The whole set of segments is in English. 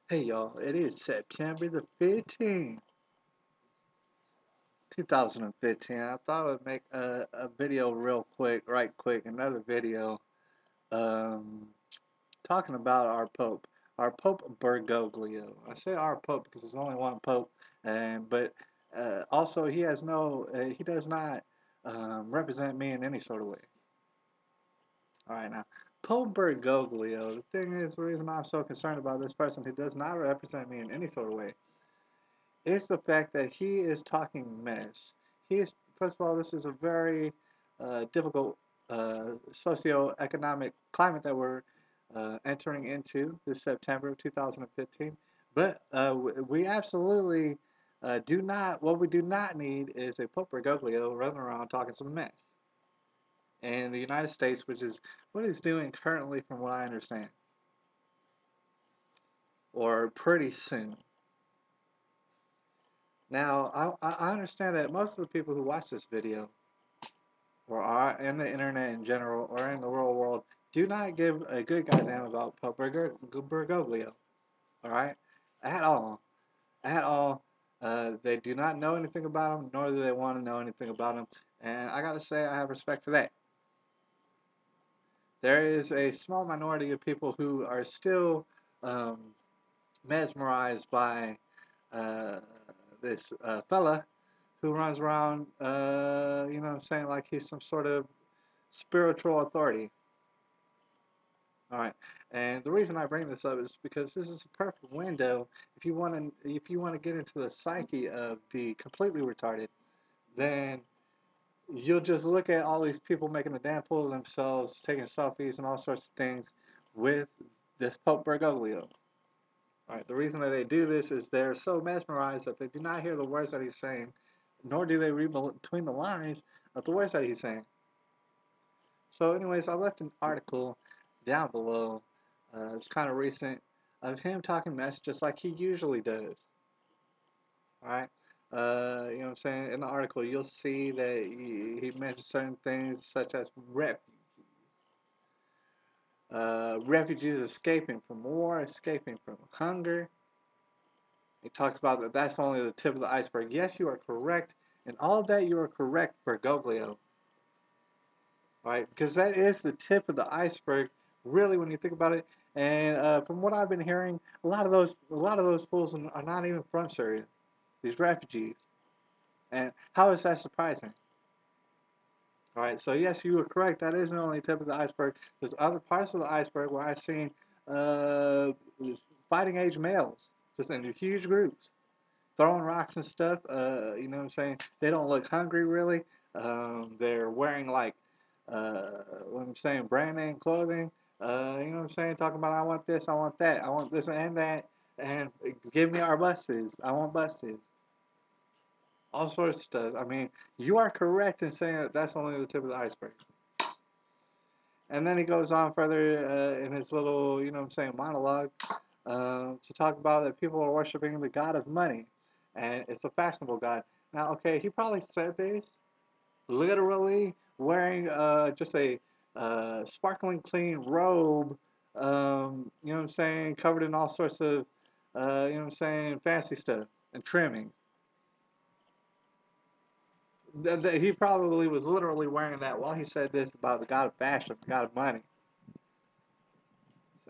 Hey y'all, it is September the 15th, 2015. I thought I would make a video real quick, right quick, another video um, talking about our Pope Bergoglio. I say our Pope because there's only one Pope, but also he does not represent me in any sort of way. Alright, now, Pope Bergoglio, the thing is, the reason I'm so concerned about this person who does not represent me in any sort of way is the fact that he is talking mess. First of all, this is a very difficult socio-economic climate that we're entering into this September of 2015. But we absolutely what we do not need is a Pope Bergoglio running around talking some mess. In the United States, which is what he's doing currently, from what I understand, or pretty soon. Now, I understand that most of the people who watch this video, or are in the internet in general, or in the real world, do not give a good goddamn about Pope Bergoglio. All right, at all, at all. They do not know anything about him, nor do they want to know anything about him. And I gotta say, I have respect for that. There is a small minority of people who are still um, mesmerized by uh, this fella who runs around, you know what I'm saying, like he's some sort of spiritual authority. All right, and the reason I bring this up is because this is a perfect window if you want to get into the psyche of the completely retarded, then you'll just look at all these people making a damn fool of themselves, taking selfies and all sorts of things with this Pope Bergoglio. All right, the reason that they do this is they're so mesmerized that they do not hear the words that he's saying, nor do they read between the lines of the words that he's saying. So, anyways, I left an article down below. It's kind of recent of him talking mess just like he usually does. All right. You know what I'm saying? In the article, you'll see that he mentions certain things such as refugees escaping from war, escaping from hunger. He talks about that that's only the tip of the iceberg. Yes, you are correct. And all of that, you are correct, Bergoglio. Right? Because that is the tip of the iceberg, really, when you think about it. And from what I've been hearing, a lot of those fools are not even from Syria. These refugees. And how is that surprising? All right. So yes, you were correct. That isn't only the tip of the iceberg. There's other parts of the iceberg where I've seen uh, fighting age males just in huge groups throwing rocks and stuff. You know what I'm saying? They don't look hungry really. They're wearing like what I'm saying, brand name clothing. You know what I'm saying? Talking about I want this, I want that, I want this and that, and give me our buses. I want buses. All sorts of stuff. I mean, you are correct in saying that that's only the tip of the iceberg. And then he goes on further in his little, you know what I'm saying, monologue to talk about that people are worshiping the god of money. And it's a fashionable god. Now, okay, he probably said this literally wearing just a sparkling clean robe, you know what I'm saying, covered in all sorts of, you know what I'm saying, fancy stuff and trimmings. He probably was literally wearing that while he said this about the god of fashion, the god of money.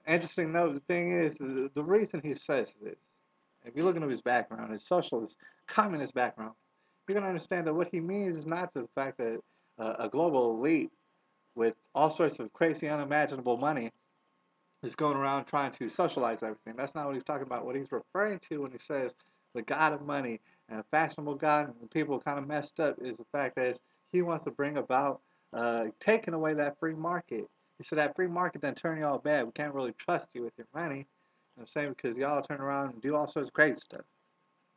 Interesting note, the thing is, the reason he says this, if you look into his background, his socialist, communist background, you're going to understand that what he means is not the fact that a global elite with all sorts of crazy, unimaginable money is going around trying to socialize everything. That's not what he's talking about. What he's referring to when he says the god of money and a fashionable god and people kind of messed up is the fact that he wants to bring about taking away that free market. He said that free market then turn y'all bad. We can't really trust you with your money. You know what I'm saying? Because y'all turn around and do all sorts of crazy stuff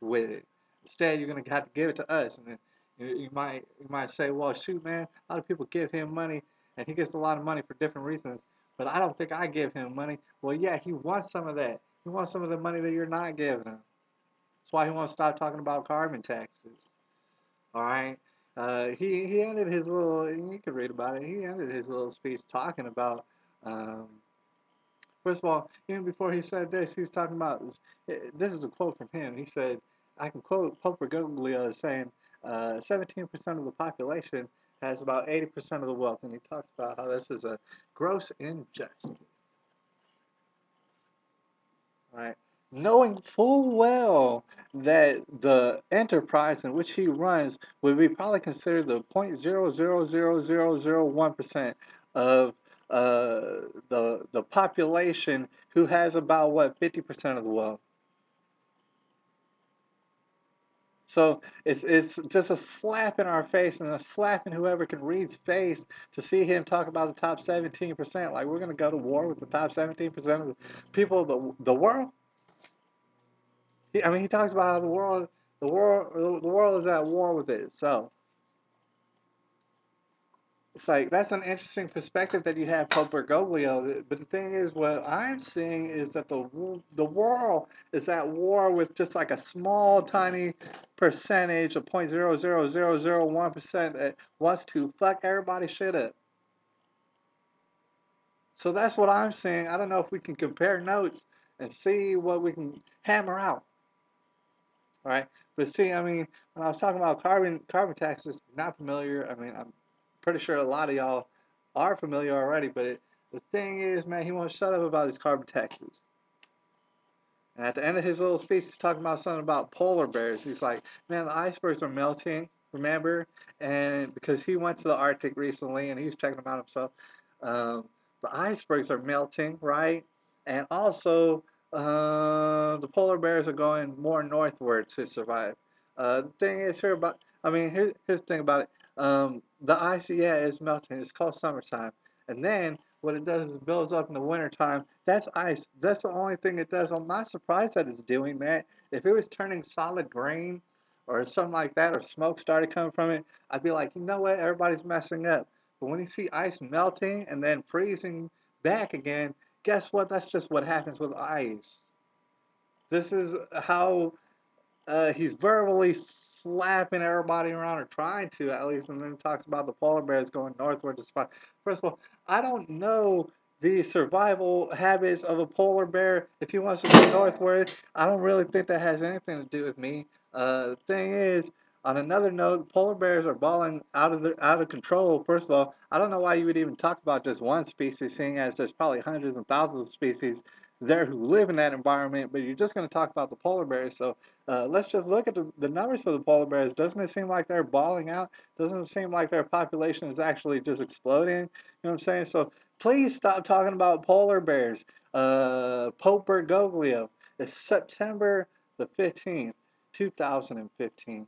with it. Instead, you're gonna have to give it to us, and then you might say, well, shoot, man, a lot of people give him money, and he gets a lot of money for different reasons, but I don't think I give him money. Well, yeah, he wants some of that. He wants some of the money that you're not giving him. That's why he wants to stop talking about carbon taxes. All right. He ended his little. You can read about it. He ended his little speech talking about. Um, First of all, even before he said this, he was talking about this is a quote from him. He said, I can quote Pope Bergoglio as saying, 17% of the population has about 80% of the wealth. And he talks about how this is a gross injustice. Right? Knowing full well that the enterprise in which he runs would be probably considered the 0.0000001% of the population who has about what 50% of the wealth. So it's just a slap in our face and a slap in whoever can read's face to see him talk about the top 17%. Like we're gonna go to war with the top 17% of the people of the world. I mean, he talks about how the world is at war with itself. It's like that's an interesting perspective that you have, Pope Bergoglio. But the thing is, what I'm seeing is that the world is at war with just like a small, tiny percentage of 0.00001% that wants to fuck everybody's shit up. So that's what I'm saying. I don't know if we can compare notes and see what we can hammer out. Right? But see, I mean, when I was talking about carbon taxes, not familiar. I mean, I'm pretty sure a lot of y'all are familiar already. But the thing is, man, he won't shut up about his carbon taxes. And at the end of his little speech, he's talking about something about polar bears. He's like, man, the icebergs are melting, remember? And because he went to the Arctic recently and he's checking them out himself, um, the icebergs are melting, right? And also, the polar bears are going more northward to survive. The thing is here about, I mean, here's the thing about it. The ice, yeah, is melting. It's called summertime. And then what it does is it builds up in the wintertime. That's ice. That's the only thing it does. I'm not surprised that it's doing that. If it was turning solid grain or something like that, or smoke started coming from it, I'd be like, you know what? Everybody's messing up. But when you see ice melting and then freezing back again, guess what? That's just what happens with ice. This is how he's verbally slapping everybody around, or trying to at least, and then he talks about the polar bears going northward to spot. First of all, I don't know the survival habits of a polar bear. If he wants to go northward, I don't really think that has anything to do with me. The thing is, on another note, polar bears are balling out of control. First of all, I don't know why you would even talk about just one species, seeing as there's probably hundreds and thousands of species there who live in that environment, but you're just going to talk about the polar bears. So let's just look at the numbers for the polar bears. Doesn't it seem like they're balling out? Doesn't it seem like their population is actually just exploding? You know what I'm saying? So please stop talking about polar bears. Pope Bergoglio. It's September the 15th, 2015.